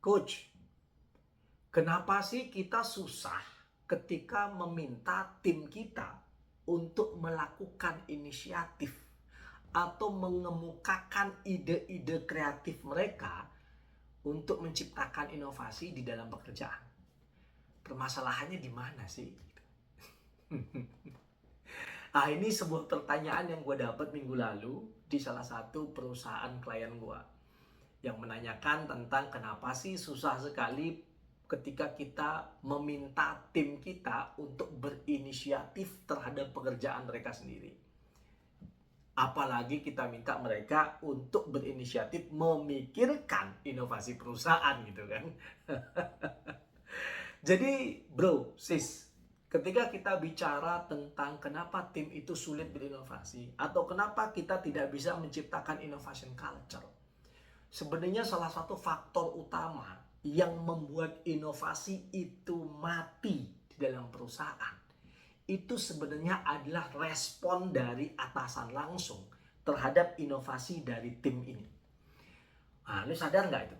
Coach, kenapa sih kita susah ketika meminta tim kita untuk melakukan inisiatif atau mengemukakan ide-ide kreatif mereka untuk menciptakan inovasi di dalam pekerjaan? Permasalahannya di mana sih? Ini sebuah pertanyaan yang gue dapat minggu lalu di salah satu perusahaan klien gue, yang menanyakan tentang kenapa sih susah sekali ketika kita meminta tim kita untuk berinisiatif terhadap pekerjaan mereka sendiri. Apalagi kita minta mereka untuk berinisiatif memikirkan inovasi perusahaan gitu kan. Jadi bro, sis, ketika kita bicara tentang kenapa tim itu sulit berinovasi atau kenapa kita tidak bisa menciptakan innovation culture, sebenarnya salah satu faktor utama yang membuat inovasi itu mati di dalam perusahaan itu sebenarnya adalah respon dari atasan langsung terhadap inovasi dari tim ini. Lu sadar nggak itu?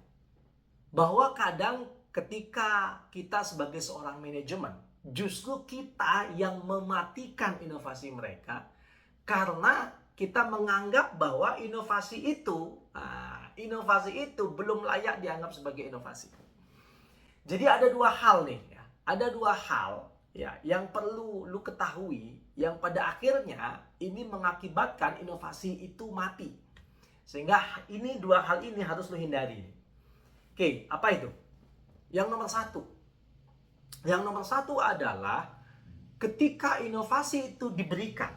Bahwa kadang ketika kita sebagai seorang manajemen, justru kita yang mematikan inovasi mereka karena kita menganggap bahwa inovasi itu belum layak dianggap sebagai inovasi. Jadi ada dua hal nih ya. Ada dua hal ya yang perlu lu ketahui, yang pada akhirnya ini mengakibatkan inovasi itu mati. Sehingga dua hal ini harus lu hindari. Oke, apa itu? Yang nomor satu. Yang nomor satu adalah ketika inovasi itu diberikan,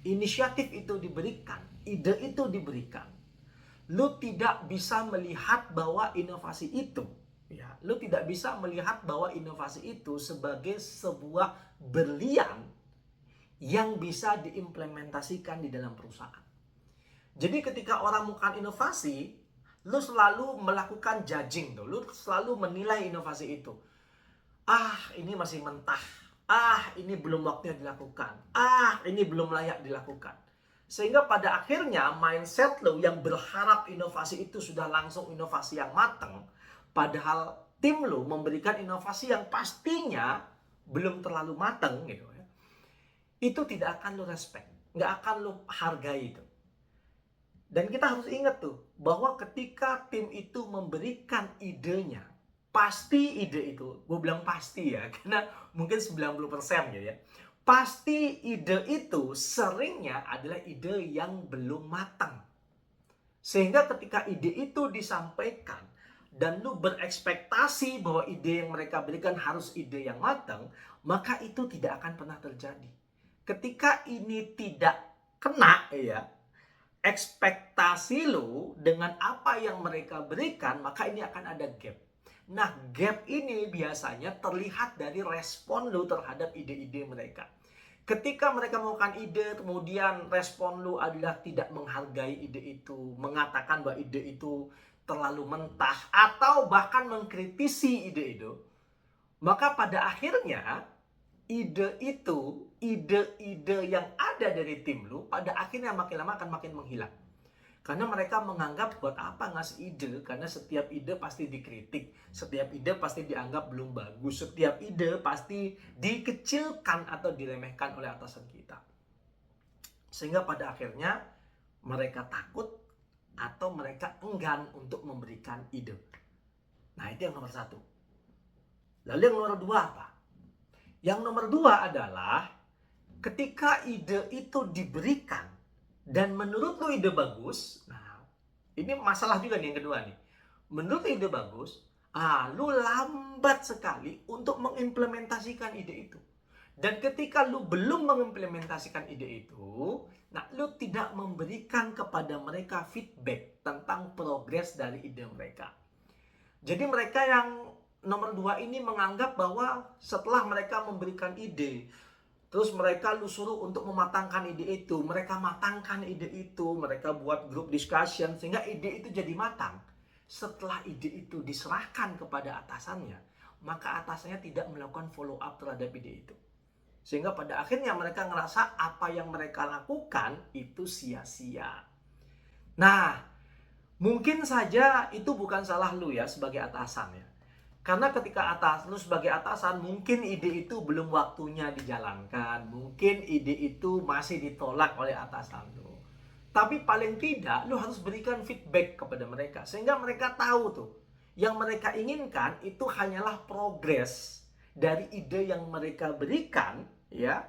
inisiatif itu diberikan, ide itu diberikan, lu tidak bisa melihat bahwa inovasi itu, lu tidak bisa melihat bahwa inovasi itu sebagai sebuah berlian yang bisa diimplementasikan di dalam perusahaan. Jadi ketika orang melakukan inovasi, lu selalu melakukan judging tuh, lu selalu menilai inovasi itu. Ini masih mentah. Ini belum waktunya dilakukan. Ini belum layak dilakukan. Sehingga pada akhirnya mindset lu yang berharap inovasi itu sudah langsung inovasi yang matang, padahal tim lu memberikan inovasi yang pastinya belum terlalu matang gitu ya. Itu tidak akan lu respect, nggak akan lu hargai itu. Dan kita harus ingat tuh, bahwa ketika tim itu memberikan idenya, pasti ide itu, gue bilang pasti ya, karena mungkin 90% gitu ya. Pasti ide itu seringnya adalah ide yang belum matang. Sehingga ketika ide itu disampaikan, dan lu berekspektasi bahwa ide yang mereka berikan harus ide yang matang, maka itu tidak akan pernah terjadi. Ketika ini tidak kena ya, ekspektasi lu dengan apa yang mereka berikan, maka ini akan ada gap. Nah, gap ini biasanya terlihat dari respon lu terhadap ide-ide mereka. Ketika mereka melakukan ide, kemudian respon lu adalah tidak menghargai ide itu, mengatakan bahwa ide itu terlalu mentah, atau bahkan mengkritisi ide itu, maka pada akhirnya ide-ide yang ada dari tim lu pada akhirnya makin lama akan makin menghilang. Karena mereka menganggap buat apa ngasih ide, karena setiap ide pasti dikritik, setiap ide pasti dianggap belum bagus, setiap ide pasti dikecilkan atau diremehkan oleh atasan kita. Sehingga pada akhirnya mereka takut atau mereka enggan untuk memberikan ide. Nah, itu yang nomor satu. Lalu yang nomor dua apa? Yang nomor dua adalah ketika ide itu diberikan dan menurut lu ide bagus, nah ini masalah juga nih yang kedua nih. Menurut ide bagus, lu lambat sekali untuk mengimplementasikan ide itu. Dan ketika lu belum mengimplementasikan ide itu, nah lu tidak memberikan kepada mereka feedback tentang progres dari ide mereka. Jadi mereka yang nomor dua ini menganggap bahwa setelah mereka memberikan ide, terus mereka lu suruh untuk mematangkan ide itu, mereka matangkan ide itu, mereka buat group discussion sehingga ide itu jadi matang. Setelah ide itu diserahkan kepada atasannya, maka atasannya tidak melakukan follow up terhadap ide itu. Sehingga pada akhirnya mereka ngerasa apa yang mereka lakukan itu sia-sia. Nah, Mungkin saja itu bukan salah lu ya sebagai atasan ya. Karena ketika lu sebagai atasan, mungkin ide itu belum waktunya dijalankan. Mungkin ide itu masih ditolak oleh atasan lu. Tapi paling tidak lu harus berikan feedback kepada mereka. Sehingga mereka tahu tuh. Yang mereka inginkan itu hanyalah progres dari ide yang mereka berikan ya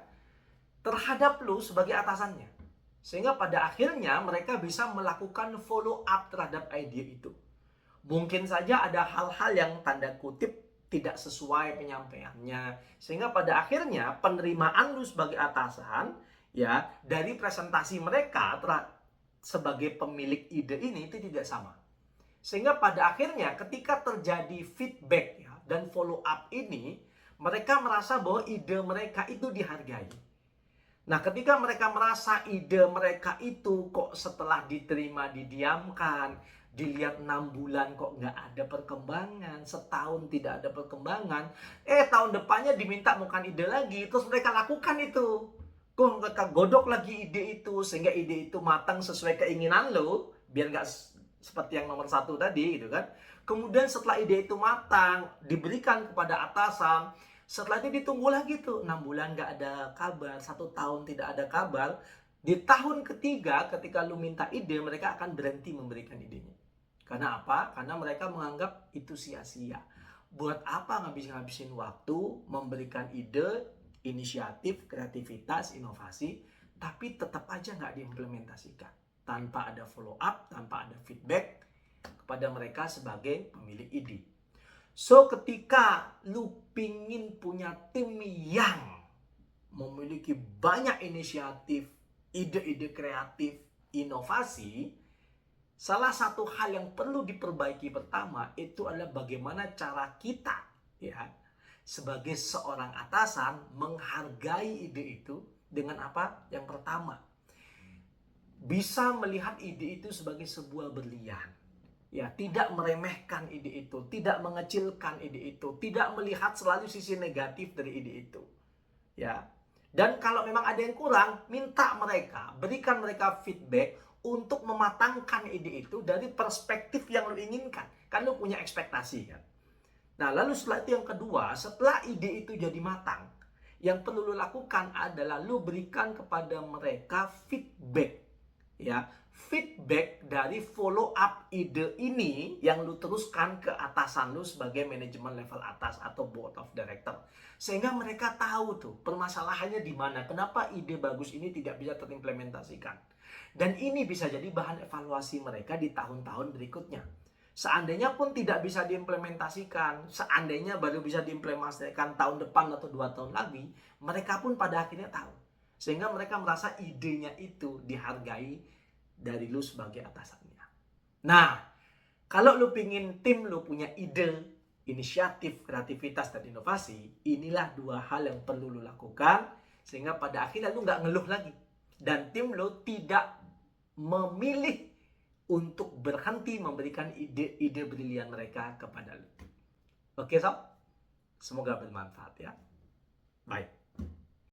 terhadap lu sebagai atasannya. Sehingga pada akhirnya mereka bisa melakukan follow up terhadap ide itu. Mungkin saja ada hal-hal yang tanda kutip tidak sesuai penyampaiannya. Sehingga pada akhirnya penerimaan lu sebagai atasan ya dari presentasi mereka sebagai pemilik ide ini itu tidak sama. Sehingga pada akhirnya ketika terjadi feedback ya, dan follow up ini, mereka merasa bahwa ide mereka itu dihargai. Nah, ketika mereka merasa ide mereka itu kok setelah diterima didiamkan, dilihat 6 bulan kok nggak ada perkembangan, setahun tidak ada perkembangan, tahun depannya diminta bukan ide lagi, terus mereka lakukan itu. Kok mereka godok lagi ide itu, sehingga ide itu matang sesuai keinginan lo, biar nggak seperti yang nomor 1 tadi gitu kan. Kemudian setelah ide itu matang, diberikan kepada atasan, setelah itu ditunggu lagi tuh 6 bulan nggak ada kabar, 1 tahun tidak ada kabar. Di tahun ketiga ketika lu minta ide, mereka akan berhenti memberikan idenya. Karena apa? Karena mereka menganggap itu sia-sia. Buat apa ngabisin waktu memberikan ide, inisiatif, kreativitas, inovasi, tapi tetap aja nggak diimplementasikan. Tanpa ada follow up, tanpa ada feedback kepada mereka sebagai pemilik ide. So, ketika lu pingin punya tim yang memiliki banyak inisiatif, ide-ide kreatif, inovasi, salah satu hal yang perlu diperbaiki pertama itu adalah bagaimana cara kita ya sebagai seorang atasan menghargai ide itu dengan apa? Yang pertama, bisa melihat ide itu sebagai sebuah berlian. Ya, tidak meremehkan ide itu, tidak mengecilkan ide itu, tidak melihat selalu sisi negatif dari ide itu. Ya. Dan kalau memang ada yang kurang, minta mereka, berikan mereka feedback untuk mematangkan ide itu dari perspektif yang lu inginkan. Kan lu punya ekspektasi kan. Nah, lalu setelah itu yang kedua, setelah ide itu jadi matang, yang perlu lu lakukan adalah lu berikan kepada mereka feedback. Ya, feedback dari follow up ide ini yang lu teruskan ke atasan lu sebagai manajemen level atas atau board of director, sehingga mereka tahu tuh permasalahannya di mana, kenapa ide bagus ini tidak bisa terimplementasikan, dan ini bisa jadi bahan evaluasi mereka di tahun-tahun berikutnya. Seandainya pun tidak bisa diimplementasikan, seandainya baru bisa diimplementasikan tahun depan atau 2 tahun lagi, mereka pun pada akhirnya tahu. Sehingga mereka merasa idenya itu dihargai dari lu sebagai atasannya. Nah, kalau lu pingin tim lu punya ide, inisiatif, kreativitas, dan inovasi, inilah 2 hal yang perlu lu lakukan, sehingga pada akhirnya lu nggak ngeluh lagi. Dan tim lu tidak memilih untuk berhenti memberikan ide-ide brilian mereka kepada lu. Oke, sob? Semoga bermanfaat ya. Bye.